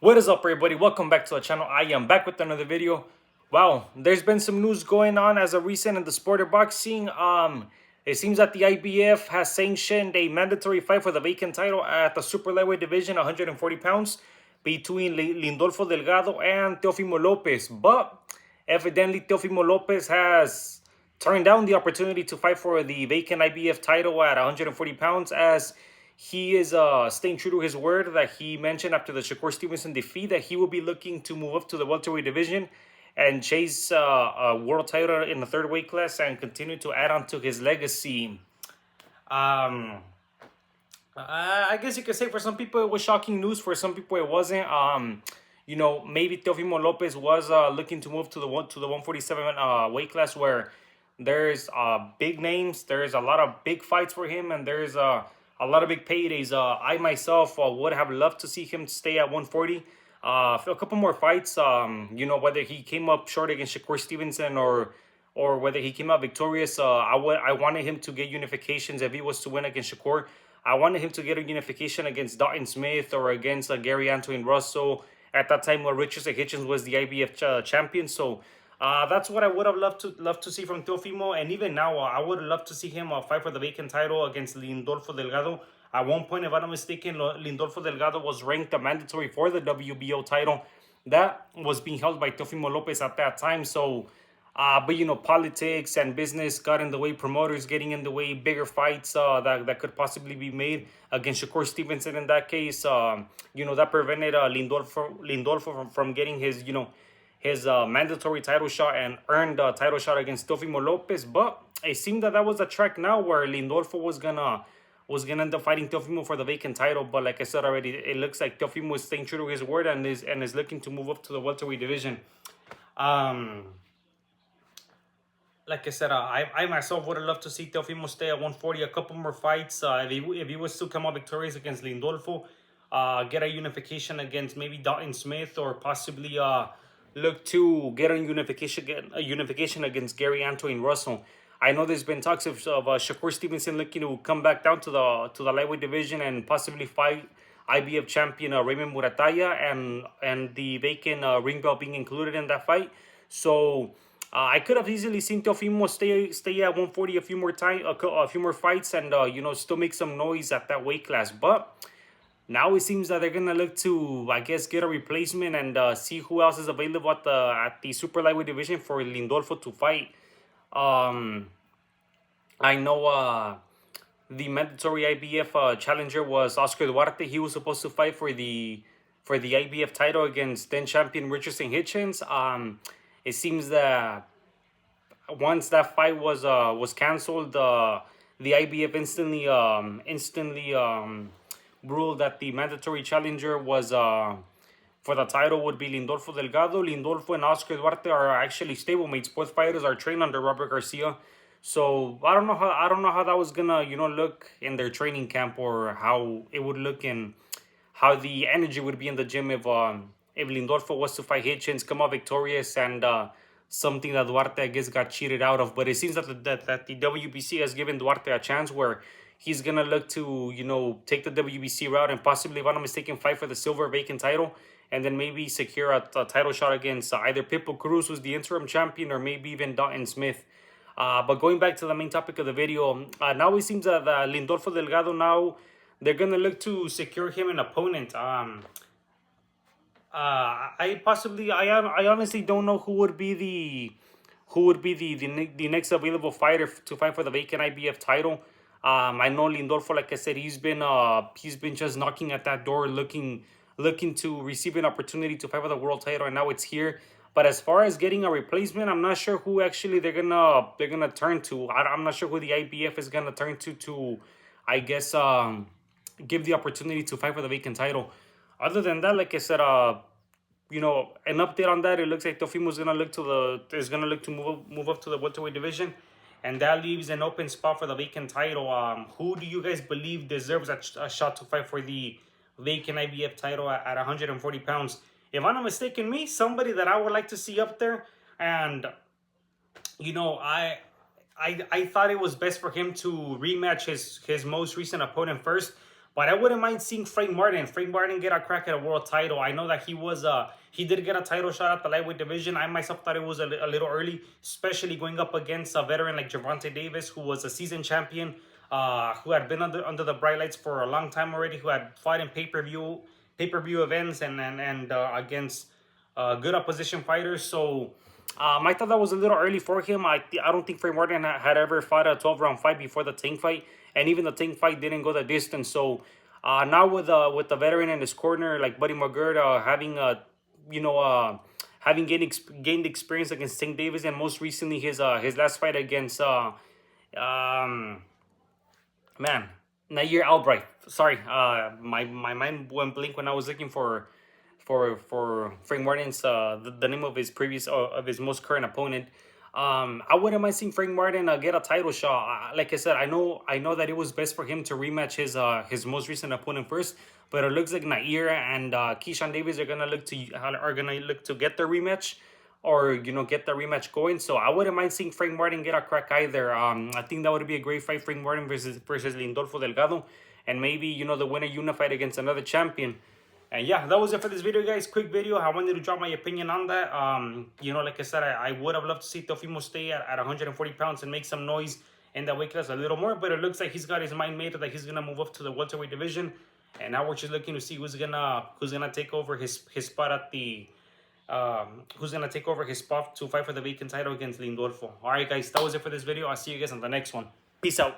What is up, everybody? Welcome back to the channel. I am back with another video. Wow, there's been some news going on as of recent in the sport of boxing. It seems that the IBF has sanctioned a mandatory fight for the vacant title at the super lightweight division, 140 pounds, between Lindolfo Delgado and Teofimo Lopez. But evidently, Teofimo Lopez has turned down the opportunity to fight for the vacant IBF title at 140 pounds, as he is staying true to his word that he mentioned after the Shakur Stevenson defeat, that he will be looking to move up to the welterweight division and chase a world title in the third weight class and continue to add on to his legacy. I guess you could say for some people it was shocking news. For some people it wasn't. Maybe Teofimo Lopez was looking to move to the 147 weight class, where there's big names, there's a lot of big fights for him, and there's a lot of big paydays. I myself would have loved to see him stay at 140. A couple more fights. Whether he came up short against Shakur Stevenson or whether he came out victorious. I wanted him to get unifications if he was to win against Shakur. I wanted him to get a unification against Dalton Smith or against Gary Antoine Russell. At that time, where Richardson Hitchens was the IBF champion. So that's what I would have loved to see from Teofimo. And even now, I would love to see him fight for the vacant title against Lindolfo Delgado. At one point, if I'm not mistaken, Lindolfo Delgado was ranked a mandatory for the WBO title. That was being held by Teofimo Lopez at that time. So, but politics and business got in the way, promoters getting in the way, bigger fights that could possibly be made against Shakur Stevenson in that case. That prevented Lindolfo from getting his mandatory title shot and earned a title shot against Teofimo Lopez. But it seemed that was a track now where Lindolfo was gonna end up fighting Teofimo for the vacant title. But like I said already, it looks like Teofimo is staying true to his word and is looking to move up to the welterweight division. Like I said, I myself would have loved to see Teofimo stay at 140, a couple more fights. If he was to come out victorious against Lindolfo, get a unification against maybe Dalton Smith, or possibly look to get a unification against Gary Antoine Russell. I know there's been talks of Shakur Stevenson looking to come back down to the lightweight division and possibly fight IBF champion Raymond Murataya, and the vacant ring belt being included in that fight. So I could have easily seen Teofimo stay at 140 a few more fights, and still make some noise at that weight class. But now it seems that they're gonna look to, I guess, get a replacement and see who else is available at the super lightweight division for Lindolfo to fight. I know the mandatory IBF challenger was Oscar Duarte. He was supposed to fight for the IBF title against then champion Richardson Hitchens. It seems that once that fight was canceled, the IBF instantly ruled that the mandatory challenger was for the title would be Lindolfo Delgado. Lindolfo and Oscar Duarte are actually stablemates. Both fighters are trained under Robert Garcia. So I don't know how that was gonna look in their training camp, or how it would look in how the energy would be in the gym if Lindolfo was to fight Hitchens, come out victorious, and something that Duarte, I guess, got cheated out of. But it seems that the WBC has given Duarte a chance where he's gonna look to take the WBC route and possibly, if I'm not mistaken, fight for the silver vacant title, and then maybe secure a title shot against either Pitbull Cruz, who's the interim champion, or maybe even Dalton Smith. But going back to the main topic of the video, now it seems that Lindolfo Delgado, now they're gonna look to secure him an opponent. I honestly don't know who would be the next available fighter to fight for the vacant IBF title. I know Lindolfo, like I said, he's been just knocking at that door, looking to receive an opportunity to fight for the world title, and now it's here. But as far as getting a replacement, I'm not sure who actually they're gonna turn to. I'm not sure who the IBF is gonna turn to I guess give the opportunity to fight for the vacant title. Other than that, like I said, an update on that, it looks like Teofimo is gonna look to move up to the welterweight division, and that leaves an open spot for the vacant title. Who do you guys believe deserves a shot to fight for the vacant IBF title at 140 pounds? If I'm not mistaken, somebody that I would like to see up there, and I thought it was best for him to rematch his most recent opponent first. But I wouldn't mind seeing Frank Martin. Frank Martin get a crack at a world title. I know that he did get a title shot at the lightweight division. I myself thought it was a little early, especially going up against a veteran like Gervonta Davis, who was a season champion, who had been under the bright lights for a long time already, who had fought in pay-per-view events and against good opposition fighters. So I thought that was a little early for him. I don't think Frank Martin had ever fought a 12-round fight before the Tank fight, and even the Tank fight didn't go the distance. So now with the veteran in his corner like Buddy McGirt, having having gained experience against Tank Davis, and most recently his last fight against um man, Nair Albright. Sorry, my mind went blank when I was looking for Frank Martin's the name of his previous of his most current opponent. I wouldn't mind seeing Frank Martin get a title shot. Like I said, I know that it was best for him to rematch his most recent opponent first, but it looks like Nair and Keyshawn Davis are gonna look to get their rematch, or get the rematch going. So I wouldn't mind seeing Frank Martin get a crack either. I think that would be a great fight, Frank Martin versus Lindolfo Delgado, and maybe the winner unified against another champion. And yeah, that was it for this video, guys. Quick video. I wanted to drop my opinion on that. Like I said, I would have loved to see Teofimo stay at 140 pounds and make some noise in that weight class a little more, but it looks like he's got his mind made that he's gonna move up to the welterweight division. And now we're just looking to see who's gonna take over his spot at the who's gonna take over his spot to fight for the vacant title against Lindolfo. All right, guys, that was it for this video. I'll see you guys on the next one. Peace out.